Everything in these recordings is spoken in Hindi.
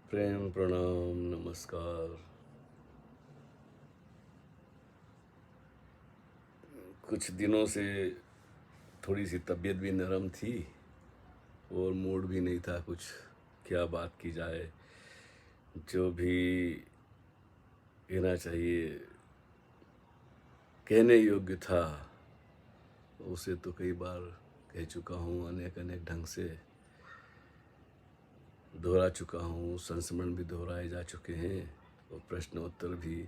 प्रेम प्रणाम नमस्कार। कुछ दिनों से थोड़ी सी तबीयत भी नरम थी और मूड भी नहीं था कुछ क्या बात की जाए। जो भी कहना चाहिए कहने योग्य था उसे तो कई बार कह चुका हूँ, अनेक अनेक ढंग से दोहरा चुका हूँ। संस्मरण भी दोहराए जा चुके हैं और प्रश्न उत्तर भी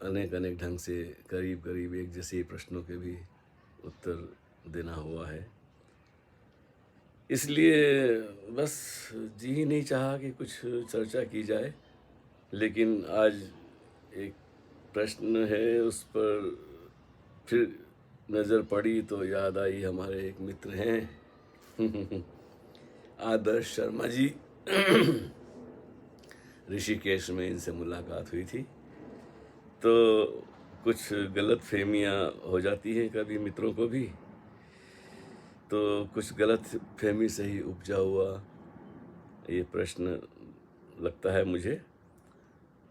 अनेक अनेक ढंग से करीब करीब एक जैसे प्रश्नों के भी उत्तर देना हुआ है। इसलिए बस जी ही नहीं चाहा कि कुछ चर्चा की जाए, लेकिन आज एक प्रश्न है उस पर फिर नज़र पड़ी तो याद आई हमारे एक मित्र हैं आदर्श शर्मा जी। ऋषिकेश में इनसे मुलाकात हुई थी तो कुछ गलत फहमियाँ हो जाती हैं कभी मित्रों को भी। तो कुछ गलत फहमी से ही उपजा हुआ ये प्रश्न लगता है मुझे।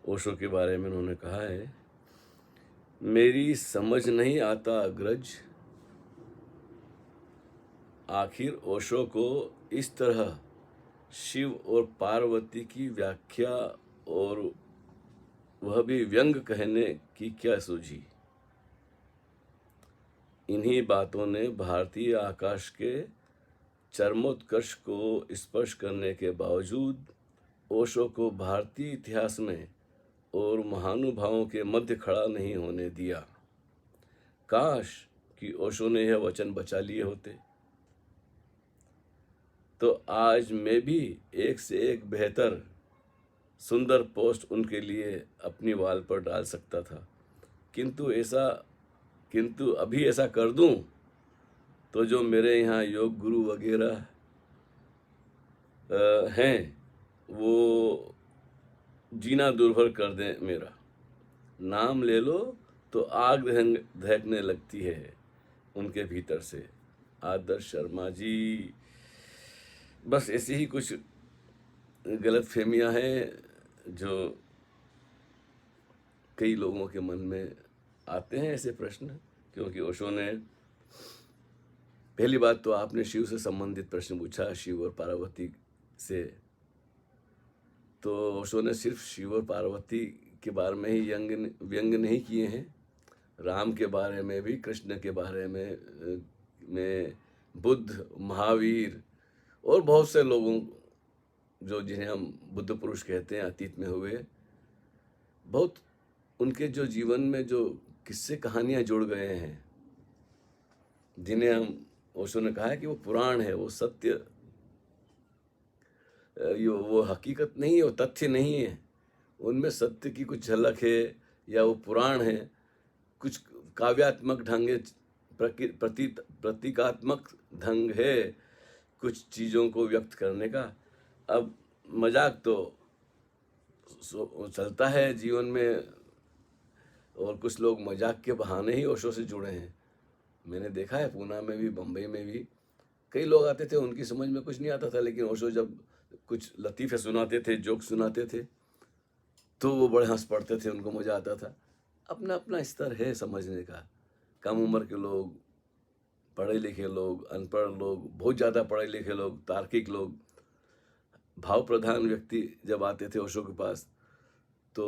ओशो के बारे में उन्होंने कहा है, मेरी समझ नहीं आता अग्रज, आखिर ओशो को इस तरह शिव और पार्वती की व्याख्या और वह भी व्यंग कहने की क्या सूझी। इन्हीं बातों ने भारतीय आकाश के चरमोत्कर्ष को स्पर्श करने के बावजूद ओशो को भारतीय इतिहास में और महानुभावों के मध्य खड़ा नहीं होने दिया। काश कि ओशो ने यह वचन बचा लिए होते तो आज मैं भी एक से एक बेहतर सुंदर पोस्ट उनके लिए अपनी वाल पर डाल सकता था। किंतु अभी ऐसा कर दूं तो जो मेरे यहाँ योग गुरु वगैरह हैं वो जीना दुर्भर कर दें मेरा। नाम ले लो तो आग दहकने लगती है उनके भीतर से। आदर्श शर्मा जी, बस ऐसी ही कुछ गलत फहमियाँ हैं जो कई लोगों के मन में आते हैं ऐसे प्रश्न। क्योंकि ओशो ने पहली बात तो आपने शिव से संबंधित प्रश्न पूछा, शिव और पार्वती से। तो ओशो ने सिर्फ शिव और पार्वती के बारे में ही व्यंग नहीं किए हैं, राम के बारे में भी, कृष्ण के बारे में बुद्ध, महावीर और बहुत से लोगों जो जिन्हें हम बुद्ध पुरुष कहते हैं अतीत में हुए, बहुत उनके जो जीवन में जो किस्से कहानियाँ जुड़ गए हैं, जिन्हें हम ओशो ने कहा है कि वो पुराण है, वो सत्य, वो हकीकत नहीं है, वो तथ्य नहीं है। उनमें सत्य की कुछ झलक है या वो पुराण है, कुछ काव्यात्मक ढंग है, प्रतीकात्मक ढंग है कुछ चीज़ों को व्यक्त करने का। अब मजाक तो चलता है जीवन में और कुछ लोग मजाक के बहाने ही ओशो से जुड़े हैं। मैंने देखा है पूना में भी, बम्बई में भी कई लोग आते थे, उनकी समझ में कुछ नहीं आता था, लेकिन ओशो जब कुछ लतीफ़े सुनाते थे, जोक सुनाते थे तो वो बड़े हंस पड़ते थे, उनको मज़ा आता था। अपना अपना स्तर है समझने का। कम उम्र के लोग, पढ़े लिखे लोग, अनपढ़ लोग, बहुत ज़्यादा पढ़े लिखे लोग, तार्किक लोग, भाव प्रधान व्यक्ति जब आते थे ओशो के पास तो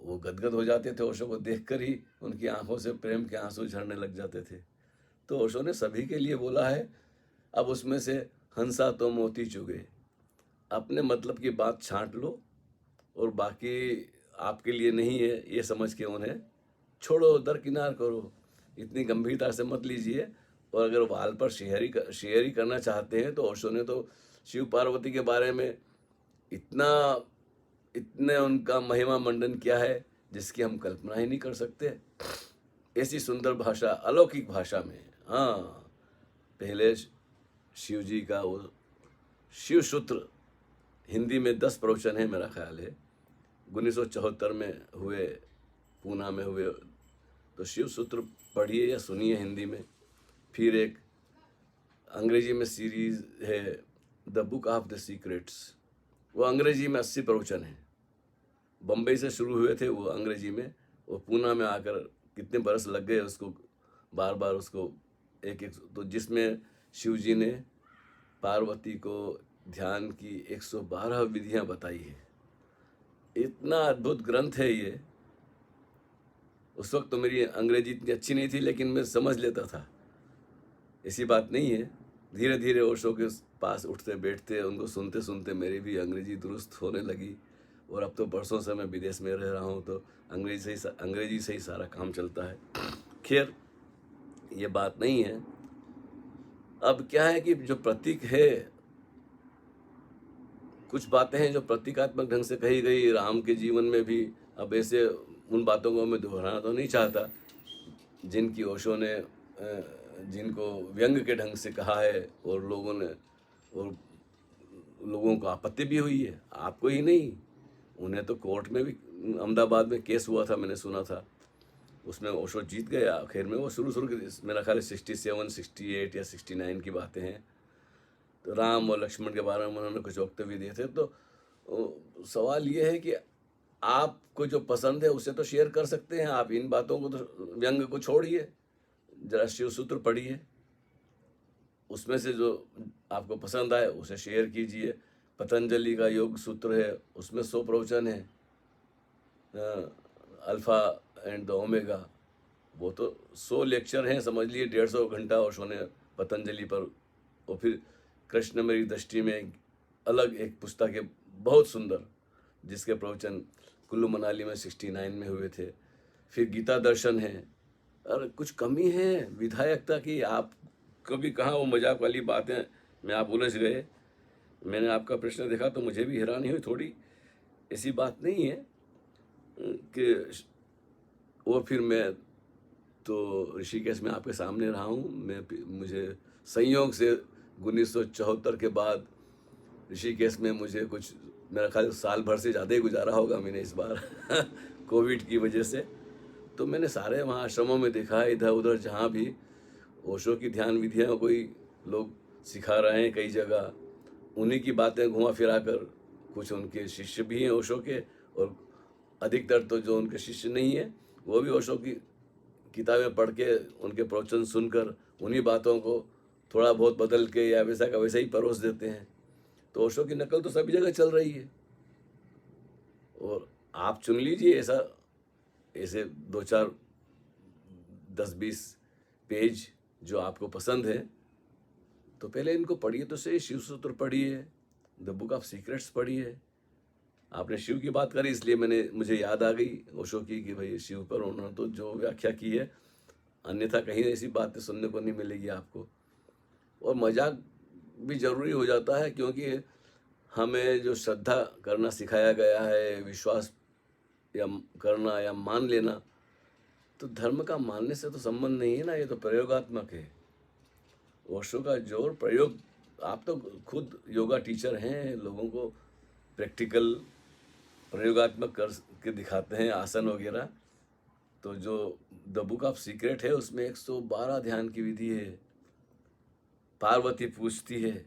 वो गदगद हो जाते थे। ओशो को देखकर ही उनकी आंखों से प्रेम के आंसू झरने लग जाते थे। तो ओशो ने सभी के लिए बोला है। अब उसमें से हंसा तो मोती चुगे, अपने मतलब की बात छांट लो और बाकी आपके लिए नहीं है ये समझ के उन्हें छोड़ो, दरकिनार करो। इतनी गंभीरता से मत लीजिए। और अगर वाल पर शेयरी करना चाहते हैं तो ओशो ने तो शिव पार्वती के बारे में इतने उनका महिमा मंडन किया है जिसकी हम कल्पना ही नहीं कर सकते। ऐसी सुंदर भाषा, अलौकिक भाषा में। हाँ, पहले शिव जी का वो शिव सूत्र हिंदी में 10 प्रवचन है मेरा ख्याल है, 1974 में हुए, पूना में हुए। तो शिव सूत्र पढ़िए या सुनिए हिंदी में। फिर एक अंग्रेजी में सीरीज़ है the book of the secrets, वो अंग्रेजी में 80 प्रवचन हैं। बम्बई से शुरू हुए थे वो अंग्रेजी में, वो पूना में आकर कितने बरस लग गए उसको बार बार उसको एक एक, तो जिसमें शिव जी ने पार्वती को ध्यान की 112 विधियां बताई है। इतना अद्भुत ग्रंथ है ये। उस वक्त तो मेरी अंग्रेजी इतनी अच्छी नहीं थी, लेकिन मैं समझ लेता था। ऐसी बात नहीं है, धीरे धीरे ओशो के पास उठते बैठते उनको सुनते सुनते मेरी भी अंग्रेजी दुरुस्त होने लगी। और अब तो बरसों से मैं विदेश में रह रहा हूँ, तो अंग्रेजी से ही सारा काम चलता है। खैर, ये बात नहीं है। अब क्या है कि जो प्रतीक है, कुछ बातें हैं जो प्रतीकात्मक ढंग से कही गई राम के जीवन में भी। अब ऐसे उन बातों को मैं दोहराना तो नहीं चाहता जिनकी ओशो ने जिनको व्यंग के ढंग से कहा है, और लोगों को आपत्ति भी हुई है। आपको ही नहीं, उन्हें तो कोर्ट में भी, अहमदाबाद में केस हुआ था, मैंने सुना था, उसमें ओशो जीत गया आखिर में। वो शुरू के मेरा ख्याल 67, 68 या 69 की बातें हैं। तो राम और लक्ष्मण के बारे में उन्होंने कुछ वक्तव्य दिए थे। तो सवाल ये है कि आपको जो पसंद है उसे तो शेयर कर सकते हैं आप, इन बातों को तो, व्यंग को छोड़िए, जरा शिव सूत्र पढ़िए, उसमें से जो आपको पसंद आए उसे शेयर कीजिए। पतंजलि का योग सूत्र है, उसमें 100 प्रवचन है, अल्फा एंड द ओमेगा, वो तो 100 लेक्चर हैं, समझ लिए 150 घंटा ओशो ने पतंजलि पर। और फिर कृष्ण मेरी दृष्टि में अलग एक पुस्तक है, बहुत सुंदर, जिसके प्रवचन कुल्लू मनाली में 69 में हुए थे। फिर गीता दर्शन है। और कुछ कमी है विधायकता की, आप कभी कहाँ वो मजाक वाली बातें में आप उलझ गए। मैंने आपका प्रश्न देखा तो मुझे भी हैरानी हुई थोड़ी। ऐसी बात नहीं है कि वो, फिर मैं तो ऋषिकेश में आपके सामने रहा हूँ। मुझे संयोग से 1974 के बाद ऋषिकेश में मुझे कुछ, मेरा ख्याल साल भर से ज़्यादा ही गुजारा होगा मैंने इस बार कोविड की वजह से। तो मैंने सारे वहाँ आश्रमों में देखा है, इधर उधर जहाँ भी ओशो की ध्यान विधियाँ कोई लोग सिखा रहे हैं कई जगह, उन्हीं की बातें घुमा फिरा कर, कुछ उनके शिष्य भी हैं ओशो के, और अधिकतर तो जो उनके शिष्य नहीं है वो भी ओशो की किताबें पढ़ के, उनके प्रवचन सुनकर उन्हीं बातों को थोड़ा बहुत बदल के या वैसा का वैसा ही परोस देते हैं। तो ओशो की नकल तो सभी जगह चल रही है। और आप चुन लीजिए ऐसे 2-4, 10-20 पेज जो आपको पसंद है, तो पहले इनको पढ़िए तो सही। शिव सूत्र पढ़िए, द बुक ऑफ सीक्रेट्स पढ़िए। आपने शिव की बात करी इसलिए मुझे याद आ गई ओशो की कि भाई शिव पर उन्होंने तो जो व्याख्या की है, अन्यथा कहीं ऐसी बातें सुनने को नहीं मिलेगी आपको। और मजाक भी ज़रूरी हो जाता है, क्योंकि हमें जो श्रद्धा करना सिखाया गया है, विश्वास या करना या मान लेना, तो धर्म का मानने से तो संबंध नहीं है ना, ये तो प्रयोगात्मक है। ओशो का जोर प्रयोग, आप तो खुद योगा टीचर हैं, लोगों को प्रैक्टिकल प्रयोगात्मक कर के दिखाते हैं आसन वगैरह। तो जो द बुक ऑफ सीक्रेट है उसमें 112 ध्यान की विधि है। पार्वती पूछती है,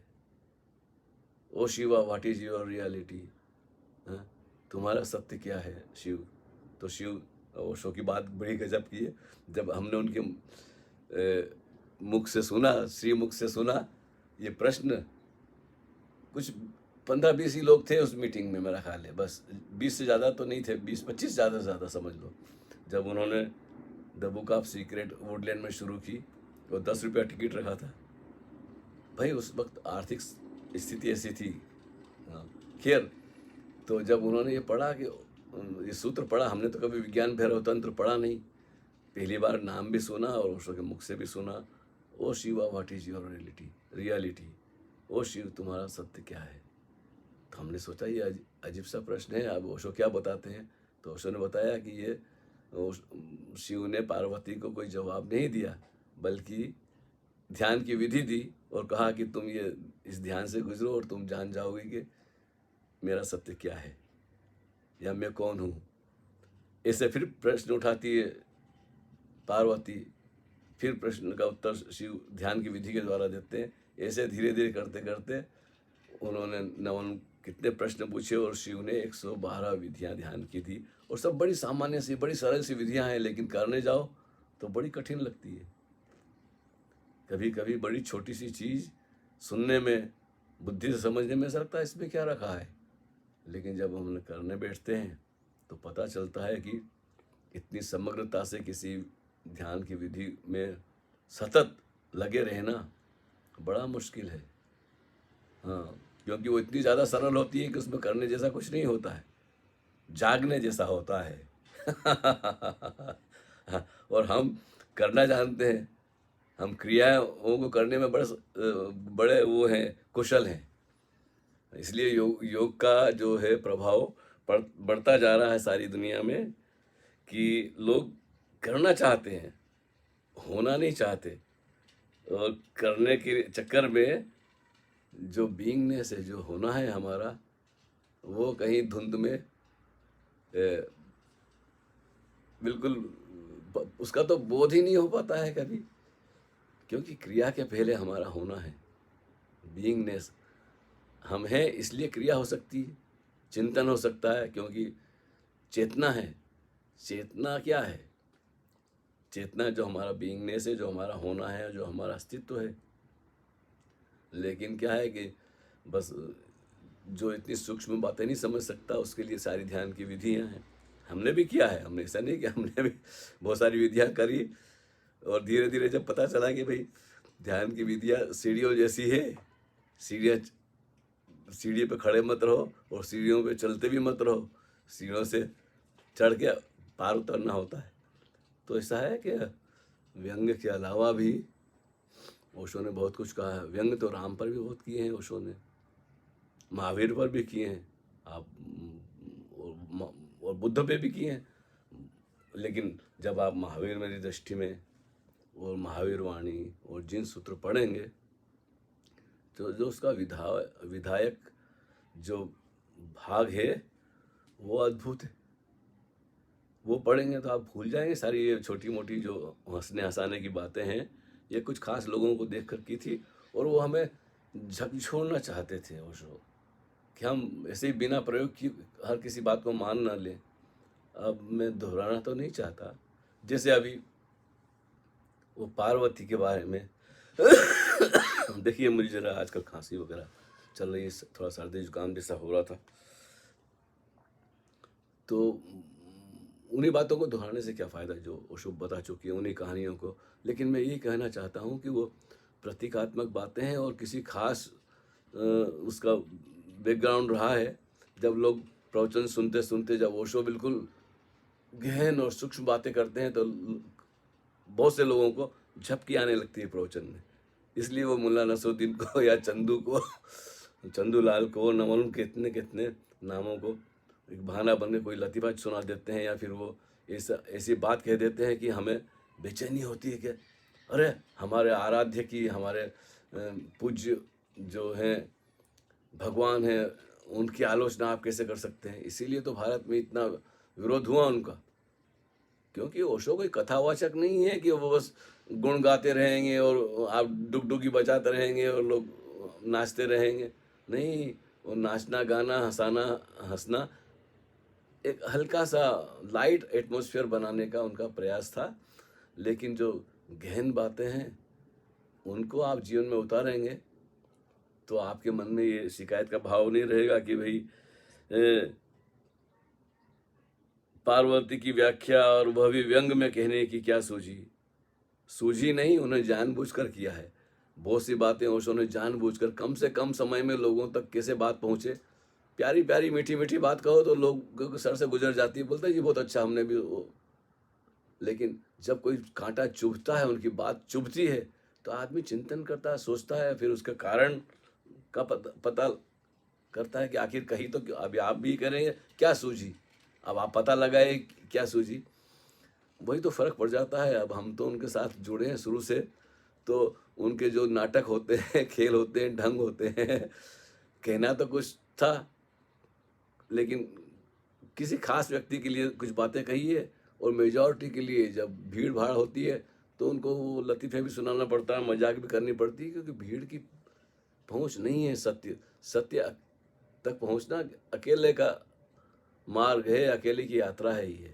O Shiva what is your reality, तुम्हारा सत्य क्या है शिव। तो शिव, ओशो की बात बड़ी गजब की है। जब हमने उनके मुख से सुना, श्री मुख से सुना ये प्रश्न, कुछ 15-20 ही लोग थे उस मीटिंग में, मेरा ख्याल है, बस 20 से ज़्यादा तो नहीं थे, 20-25 ज़्यादा से ज़्यादा समझ लो। जब उन्होंने the book of secret Woodland में शुरू की, वो 10 रुपया टिकट रखा था। भाई उस वक्त आर्थिक स्थिति ऐसी थी। हाँ, खैर, तो जब उन्होंने ये पढ़ा कि ये सूत्र पढ़ा, हमने तो कभी विज्ञान भैरव तंत्र पढ़ा नहीं, पहली बार नाम भी सुना और ओशो के मुख से भी सुना। O Shiva what is your reality, ओ शिव तुम्हारा सत्य क्या है। तो हमने सोचा ये अजीब सा प्रश्न है, अब ओशो क्या बताते हैं। तो ओशो ने बताया कि ये शिव ने पार्वती को कोई जवाब नहीं दिया, बल्कि ध्यान की विधि दी और कहा कि तुम ये इस ध्यान से गुजरो और तुम जान जाओगे कि मेरा सत्य क्या है या मैं कौन हूँ। ऐसे फिर प्रश्न उठाती है पार्वती, फिर प्रश्न का उत्तर शिव ध्यान की विधि के द्वारा देते हैं। ऐसे धीरे धीरे करते करते उन्होंने न कितने प्रश्न पूछे और शिव ने 112 विधियां ध्यान की थी, और सब बड़ी सामान्य सी, बड़ी सरल सी विधियां हैं, लेकिन करने जाओ तो बड़ी कठिन लगती है। कभी कभी बड़ी छोटी सी चीज़ सुनने में, बुद्धि से समझने में ऐसा लगता है इसमें क्या रखा है, लेकिन जब हम करने बैठते हैं तो पता चलता है कि इतनी समग्रता से किसी ध्यान की विधि में सतत लगे रहना बड़ा मुश्किल है। हाँ, क्योंकि वो इतनी ज़्यादा सरल होती है कि उसमें करने जैसा कुछ नहीं होता है, जागने जैसा होता है। और हम करना जानते हैं, हम क्रियाओं को करने में बड़े वो हैं, कुशल हैं। इसलिए योग का जो है प्रभाव बढ़ता जा रहा है सारी दुनिया में, कि लोग करना चाहते हैं, होना नहीं चाहते, और करने के चक्कर में जो बीइंगनेस है, जो होना है हमारा, वो कहीं धुंध में बिल्कुल उसका तो बोध ही नहीं हो पाता है कभी, क्योंकि क्रिया के पहले हमारा होना है, बीइंगनेस। हम हैं इसलिए क्रिया हो सकती है, चिंतन हो सकता है, क्योंकि चेतना है। चेतना क्या है? चेतना जो हमारा बीइंगनेस है, जो हमारा होना है, जो हमारा अस्तित्व है। लेकिन क्या है कि बस जो इतनी सूक्ष्म बातें नहीं समझ सकता, उसके लिए सारी ध्यान की विधियां हैं। हमने भी किया है, हमने ऐसा नहीं कि हमने भी बहुत सारी विधियां करी, और धीरे धीरे जब पता चला कि भाई ध्यान की विधियां सीढ़ियों जैसी है, सीढ़ी पे खड़े मत रहो और सीढ़ियों पे चलते भी मत रहो, सीढ़ियों से चढ़ के पार उतरना होता है। तो ऐसा है कि व्यंग के अलावा भी ओशो ने बहुत कुछ कहा है। व्यंग तो राम पर भी बहुत किए हैं ओशो ने, महावीर पर भी किए हैं, आप और बुद्ध पे भी किए हैं। लेकिन जब आप महावीर मेरी दृष्टि में और महावीर वाणी और जिन सूत्र पढ़ेंगे, तो जो उसका विधायक जो भाग है वो अद्भुत है। वो पढ़ेंगे तो आप भूल जाएंगे सारी ये छोटी मोटी जो हंसने हंसाने की बातें हैं, ये कुछ खास लोगों को देख कर की थी, और वो हमें झकझोरना चाहते थे ओशो, कि हम ऐसे ही बिना प्रयोग की हर किसी बात को मान ना लें। अब मैं दोहराना तो नहीं चाहता, जैसे अभी वो पार्वती के बारे में देखिए, मुझे जरा आजकल खांसी वगैरह चल रही है, थोड़ा सर्दी जुकाम जैसा हो रहा था, तो उन्हीं बातों को दोहराने से क्या फ़ायदा जो ओशो बता चुकी है, उन्हीं कहानियों को। लेकिन मैं ये कहना चाहता हूँ कि वो प्रतीकात्मक बातें हैं, और किसी खास उसका बैकग्राउंड रहा है। जब लोग प्रवचन सुनते सुनते जब ओशो बिल्कुल गहन और सूक्ष्म बातें करते हैं, तो बहुत से लोगों को झपकी आने लगती है प्रवचन में। इसलिए वो मुल्ला नसरुद्दीन को या चंदू लाल को, न मालूम कितने कितने नामों को एक बहाना बन के कोई लतीफ़ा सुना देते हैं, या फिर वो ऐसी बात कह देते हैं कि हमें बेचैनी होती है कि अरे हमारे आराध्य की, हमारे पूज्य जो हैं भगवान हैं, उनकी आलोचना आप कैसे कर सकते हैं। इसीलिए तो भारत में इतना विरोध हुआ उनका, क्योंकि ओशो कोई कथावाचक नहीं है कि वो बस गुण गाते रहेंगे और आप डुगडुगी बजाते रहेंगे और लोग नाचते रहेंगे। नहीं, वो नाचना, गाना, हंसना एक हल्का सा लाइट एटमॉस्फेयर बनाने का उनका प्रयास था। लेकिन जो गहन बातें हैं उनको आप जीवन में उतारेंगे तो आपके मन में ये शिकायत का भाव नहीं रहेगा कि भाई पार्वती की व्याख्या और वह भी व्यंग में कहने की क्या सूझी नहीं, उन्हें जानबूझकर किया है। बहुत सी बातें ओशो ने जानबूझकर कम से कम समय में लोगों तक कैसे बात पहुंचे। प्यारी प्यारी मीठी मीठी बात कहो तो लोग सर से गुजर जाती है, बोलते हैं जी बहुत अच्छा, हमने भी वो। लेकिन जब कोई कांटा चुभता है, उनकी बात चुभती है, तो आदमी चिंतन करता है, सोचता है, फिर उसका कारण का पता करता है कि आखिर कही तो अभी आप भी करेंगे, क्या सूझी, अब आप पता लगाए क्या सूझी। वही तो फ़र्क पड़ जाता है। अब हम तो उनके साथ जुड़े हैं शुरू से, तो उनके जो नाटक होते हैं, खेल होते हैं, ढंग होते हैं, कहना तो कुछ था, लेकिन किसी खास व्यक्ति के लिए कुछ बातें कही है, और मेजॉरिटी के लिए जब भीड़ भाड़ होती है तो उनको वो लतीफ़े भी सुनाना पड़ता है, मजाक भी करनी पड़ती है, क्योंकि भीड़ की पहुंच नहीं है। सत्य तक पहुंचना अकेले का मार्ग है, अकेले की यात्रा है ये।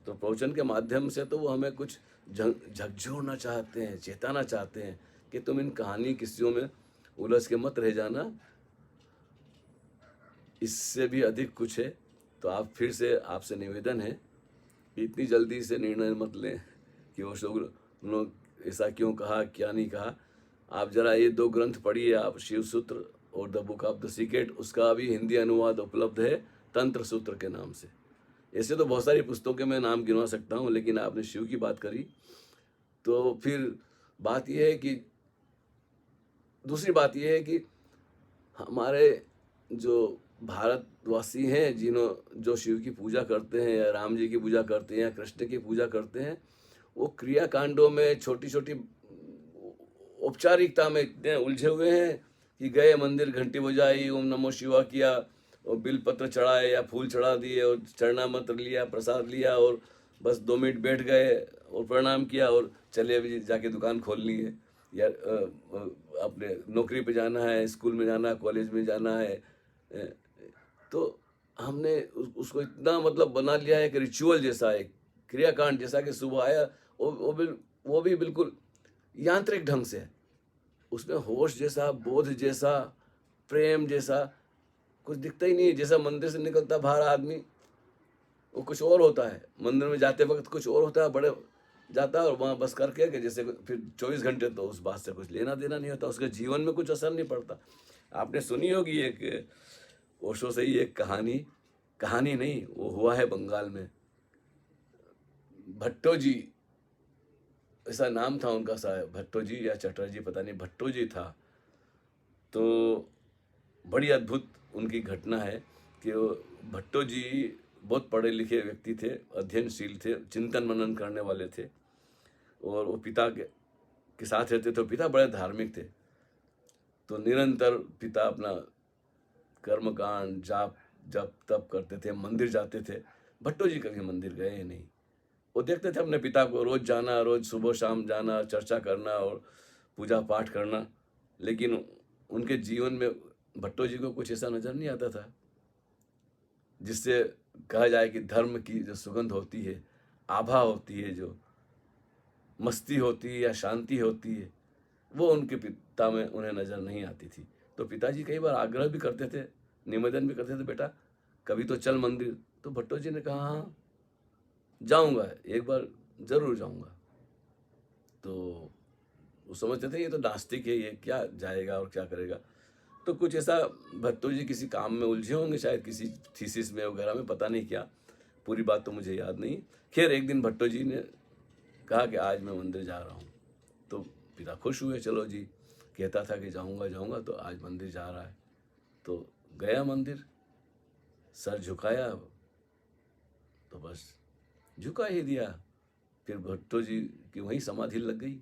तो प्रवचन के माध्यम से तो वो हमें कुछ झकझोरना चाहते हैं, चेताना चाहते हैं कि तुम इन कहानी किस्सों में उलझ के मत रह जाना, इससे भी अधिक कुछ है। तो आप फिर से आपसे निवेदन है कि इतनी जल्दी से निर्णय मत लें कि वो लोग ऐसा क्यों कहा, क्या नहीं कहा। आप जरा ये 2 ग्रंथ पढ़िए, आप शिव सूत्र और the book of the secret, उसका भी हिंदी अनुवाद उपलब्ध है तंत्र सूत्र के नाम से। ऐसे तो बहुत सारी पुस्तकों के मैं नाम गिनवा सकता हूँ, लेकिन आपने शिव की बात करी तो फिर बात यह है कि दूसरी बात यह है कि हमारे जो भारतवासी हैं जो शिव की पूजा करते हैं या राम जी की पूजा करते हैं या कृष्ण की पूजा करते हैं, वो क्रियाकांडों में छोटी छोटी औपचारिकता में इतने उलझे हुए हैं कि गए मंदिर, घंटी बजाई, ओम नमो शिवा किया और बिलपत्र चढ़ाए या फूल चढ़ा दिए और चरणा मंत्र लिया, प्रसाद लिया और बस 2 मिनट बैठ गए और प्रणाम किया और चले अभी जाके दुकान खोलनी है या अपने नौकरी पे जाना है, स्कूल में जाना है, कॉलेज में जाना है। तो हमने उसको इतना मतलब बना लिया है कि रिचुअल जैसा है, क्रियाकांड जैसा कि सुबह आया वो भी बिल्कुल यांत्रिक ढंग से है। उसमें होश जैसा, बोध जैसा, प्रेम जैसा कुछ दिखता ही नहीं है। जैसा मंदिर से निकलता बाहर आदमी, वो कुछ और होता है, मंदिर में जाते वक्त कुछ और होता है, बड़े जाता है और वहाँ बस करके कि जैसे फिर 24 घंटे तो उस बात से कुछ लेना देना नहीं होता, उसके जीवन में कुछ असर नहीं पड़ता। आपने सुनी होगी एक ओशो से ही एक कहानी नहीं, वो हुआ है बंगाल में। भट्टो जी ऐसा नाम था उनका, शायद भट्टो जी या चटर्जी, पता नहीं, भट्टो जी था। तो बड़ी अद्भुत उनकी घटना है कि वो भट्टो जी बहुत पढ़े लिखे व्यक्ति थे, अध्ययनशील थे, चिंतन मनन करने वाले थे और वो पिता के साथ रहते थे। पिता बड़े धार्मिक थे, तो निरंतर पिता अपना कर्मकांड जाप जप तप करते थे, मंदिर जाते थे। भट्टो जी कभी मंदिर गए ही नहीं। वो देखते थे अपने पिता को, रोज जाना, रोज सुबह शाम जाना, चर्चा करना और पूजा पाठ करना, लेकिन उनके जीवन में भट्टो जी को कुछ ऐसा नजर नहीं आता था जिससे कहा जाए कि धर्म की जो सुगंध होती है, आभा होती है, जो मस्ती होती है या शांति होती है, वो उनके पिता में उन्हें नजर नहीं आती थी। तो पिताजी कई बार आग्रह भी करते थे, निवेदन भी करते थे, बेटा कभी तो चल मंदिर। तो भट्टो जी ने कहा हाँ जाऊंगा, एक बार जरूर जाऊंगा। तो वो समझते थे ये तो नास्तिक है, ये क्या जाएगा और क्या करेगा। तो कुछ ऐसा भट्टो जी किसी काम में उलझे होंगे, शायद किसी थीसिस में वगैरह में, पता नहीं क्या, पूरी बात तो मुझे याद नहीं। खैर एक दिन भट्टो जी ने कहा कि आज मैं मंदिर जा रहा हूँ। तो पिता खुश हुए, चलो जी, कहता था कि जाऊंगा जाऊंगा, तो आज मंदिर जा रहा है। तो गया मंदिर, सर झुकाया तो बस झुका ही दिया। फिर भट्टो जी की वहीं समाधि लग गई,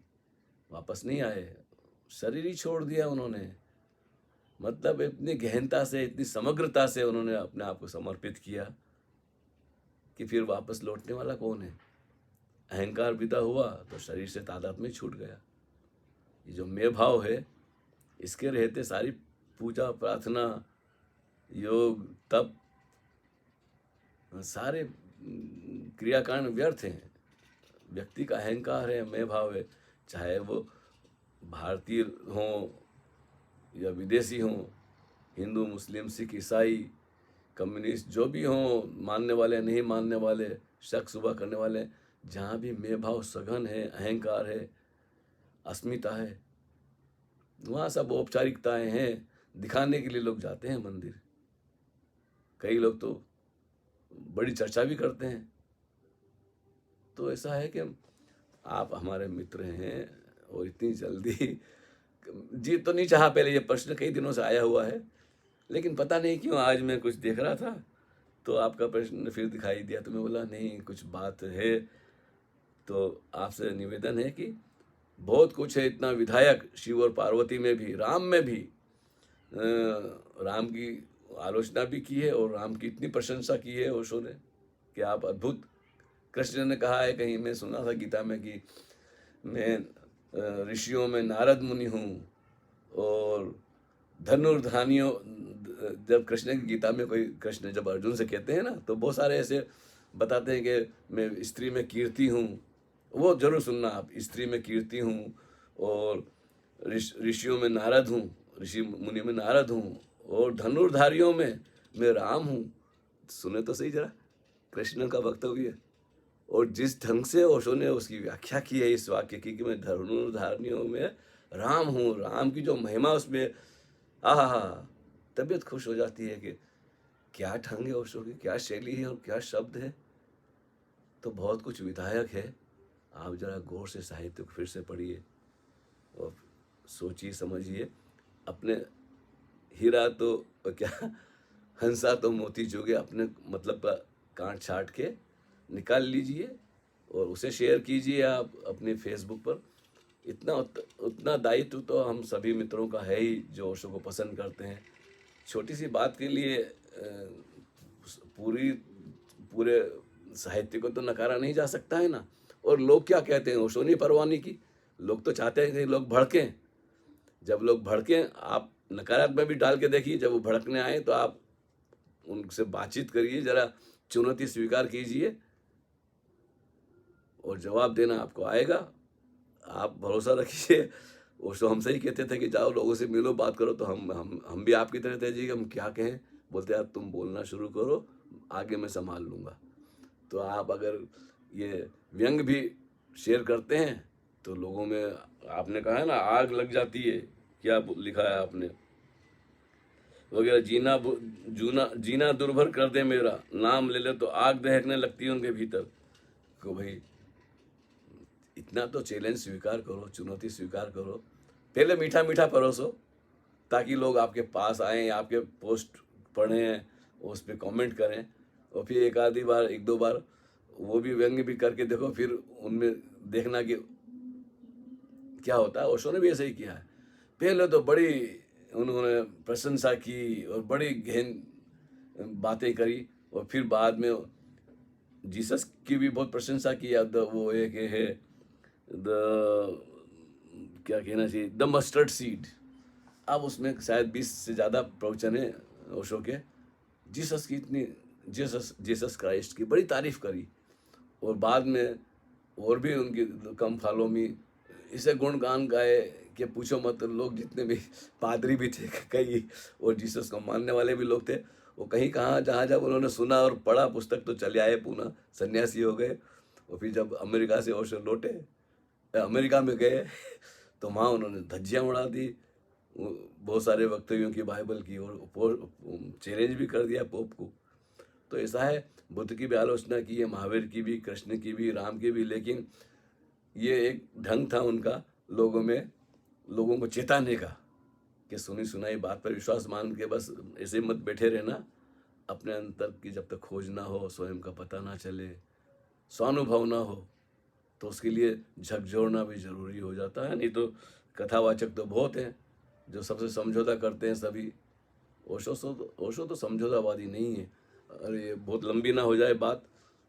वापस नहीं आए, शरीर ही छोड़ दिया उन्होंने। मतलब इतनी गहनता से, इतनी समग्रता से उन्होंने अपने आप को समर्पित किया कि फिर वापस लौटने वाला कौन है। अहंकार विदा हुआ तो शरीर से तादात्म्य छूट गया। ये जो मैं भाव है, इसके रहते सारी पूजा प्रार्थना योग तप सारे क्रियाकांड व्यर्थ हैं। व्यक्ति का अहंकार है, मैं भाव है, चाहे वो भारतीय हों या विदेशी हों, हिंदू मुस्लिम सिख ईसाई कम्युनिस्ट जो भी हों, मानने वाले नहीं मानने वाले, शक शुबा करने वाले, जहाँ भी मैं भाव सघन है, अहंकार है, अस्मिता है, वहाँ सब औपचारिकताएं हैं, दिखाने के लिए लोग जाते हैं मंदिर। कई लोग तो बड़ी चर्चा भी करते हैं। तो ऐसा है कि आप हमारे मित्र हैं और इतनी जल्दी जी तो नहीं चाहा। पहले ये प्रश्न कई दिनों से आया हुआ है, लेकिन पता नहीं क्यों आज मैं कुछ देख रहा था तो आपका प्रश्न फिर दिखाई दिया, तो मैं बोला नहीं कुछ बात है। तो आपसे निवेदन है कि बहुत कुछ है, इतना विधायक शिव और पार्वती में भी, राम में भी, राम की आलोचना भी की है और राम की इतनी प्रशंसा की है ओशो ने कि आप अद्भुत। कृष्ण ने कहा है, कहीं मैं सुना था गीता में, कि मैं ऋषियों में नारद मुनि हूँ और जब कृष्ण की गीता में कोई, कृष्ण जब अर्जुन से कहते हैं ना, तो बहुत सारे ऐसे बताते हैं कि मैं स्त्री में कीर्ति हूँ। वो जरूर सुनना आप, स्त्री में कीर्ति हूँ, और ऋषियों में नारद हूँ, ऋषि मुनि में नारद हूँ, और धनुर्धारियों में मैं राम हूँ। सुने तो सही जरा कृष्ण का वक्तव्य। और जिस ढंग से ओशो ने उसकी व्याख्या की है इस वाक्य की कि मैं धनुर्धारियों में राम हूँ, राम की जो महिमा उसमें, आहा, तबीयत खुश हो जाती है कि क्या ढंग है ओशो की, क्या शैली है और क्या शब्द है। तो बहुत कुछ विधायक है। आप जरा गौर से साहित्य को फिर से पढ़िए और सोचिए समझिए। अपने हीरा तो क्या, हंसा तो मोती जोगे, अपने मतलब का काट छाट के निकाल लीजिए और उसे शेयर कीजिए आप अपने फेसबुक पर। उतना दायित्व तो हम सभी मित्रों का है ही जो ओशो को पसंद करते हैं। छोटी सी बात के लिए पूरे साहित्य को तो नकारा नहीं जा सकता है ना। और लोग क्या कहते हैं, ओशो नहीं परवाह की। लोग तो चाहते हैं कि लोग भड़कें। जब लोग भड़कें, आप नकारात्मक भी डाल के देखिए, जब वो भड़कने आए तो आप उनसे बातचीत करिए, जरा चुनौती स्वीकार कीजिए और जवाब देना आपको आएगा। आप भरोसा रखिए। ओशो हमसे ही कहते थे कि जाओ लोगों से मिलो, बात करो। तो हम भी आपकी तरह थे जी, हम क्या कहें। बोलते यार तुम बोलना शुरू करो, आगे मैं संभाल लूँगा। तो आप अगर ये व्यंग भी शेयर करते हैं तो लोगों में, आपने कहा है ना, आग लग जाती है। क्या लिखा है आपने वगैरह, जीना दुर्भर कर दे मेरा, नाम ले ले तो आग दहकने लगती है उनके भीतर। को भाई इतना तो चैलेंज स्वीकार करो, चुनौती स्वीकार करो। पहले मीठा मीठा परोसो ताकि लोग आपके पास आएँ, आपके पोस्ट पढ़ें, उस पर कमेंट करें, और फिर एक दो बार वो भी व्यंग्य भी करके देखो, फिर उनमें देखना कि क्या होता है। ओशो ने भी ऐसे ही किया है। पहले तो बड़ी उन्होंने प्रशंसा की और बड़ी गहन बातें करी, और फिर बाद में जीसस की भी बहुत प्रशंसा की। वो एक है क्या कहना चाहिए, द मस्टर्ड सीड। अब उसमें शायद 20 से ज़्यादा प्रवचन है ओशो के। जीसस क्राइस्ट की बड़ी तारीफ करी, और बाद में और भी उनकी कम फॉलो में इसे गुणगान गाए कि पूछो मत। लोग जितने भी पादरी भी थे कई, और जीसस को मानने वाले भी लोग थे, वो कहीं कहाँ जहाँ जब उन्होंने सुना और पढ़ा पुस्तक तो चले आए, पुनः सन्यासी हो गए। और फिर जब अमेरिका से ओशो लौटे, अमेरिका में गए, तो वहाँ उन्होंने धज्जियाँ उड़ा दी बहुत सारे वक्तव्यों की, बाइबल की, और चैलेंज भी कर दिया पोप को। तो ऐसा है, बुद्ध की भी आलोचना की है, महावीर की भी, कृष्ण की भी, राम की भी। लेकिन ये एक ढंग था उनका लोगों को चेताने का कि सुनी सुनाई बात पर विश्वास मान के बस ऐसे मत बैठे रहना। अपने अंतर की जब तक खोज ना हो, स्वयं का पता ना चले, स्वानुभव ना हो, तो उसके लिए झकझोरना भी जरूरी हो जाता है। नहीं तो कथावाचक तो बहुत हैं जो सबसे समझौता करते हैं सभी। ओशो तो समझौतावादी नहीं है। अरे ये बहुत लंबी ना हो जाए बात,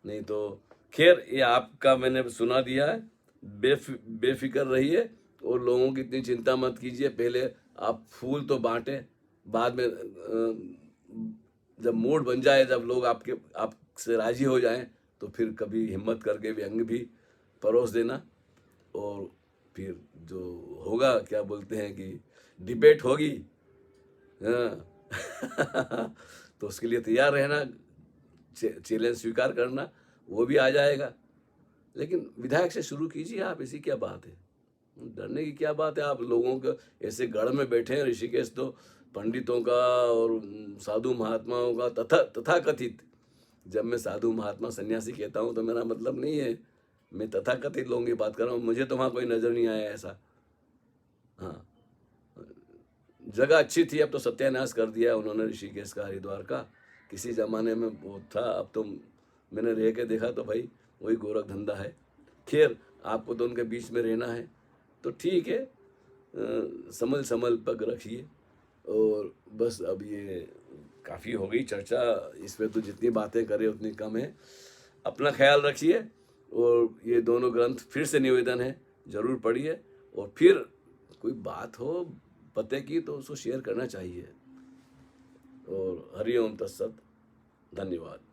नहीं तो खैर ये आपका मैंने सुना दिया है। बेफिक्र रहिए और लोगों की इतनी चिंता मत कीजिए। पहले आप फूल तो बांटें, बाद में जब मूड बन जाए, जब लोग आपसे राजी हो जाएं, तो फिर कभी हिम्मत करके व्यंग भी परोस देना। और फिर जो होगा, क्या बोलते हैं कि डिबेट होगी, हाँ तो उसके लिए तैयार रहना, चैलेंज स्वीकार करना, वो भी आ जाएगा। लेकिन विधायक से शुरू कीजिए आप, ऐसी क्या बात है, डरने की क्या बात है। आप लोगों के ऐसे गढ़ में बैठे हैं ऋषिकेश, तो पंडितों का और साधु महात्माओं का तथा कथित, जब मैं साधु महात्मा सन्यासी कहता हूँ तो मेरा मतलब नहीं है मैं तथा कथित लोगों की बात कर रहा हूँ। मुझे तो वहाँ कोई नज़र नहीं आया ऐसा। हाँ, जगह अच्छी थी, अब तो सत्यानाश कर दिया उन्होंने ऋषिकेश का, हरिद्वार का। किसी ज़माने में वो था, अब तो मैंने रह के देखा तो भाई वही गोरख धंधा है। खैर आपको तो उनके बीच में रहना है तो ठीक है, समल पग रखिए। और बस अब ये काफ़ी हो गई चर्चा, इस पर तो जितनी बातें करें उतनी कम है। अपना ख्याल रखिए, और ये दोनों ग्रंथ फिर से निवेदन है, ज़रूर पढ़िए। और फिर कोई बात हो पते की तो उसको शेयर करना चाहिए। और हरिओम तत्सत। धन्यवाद।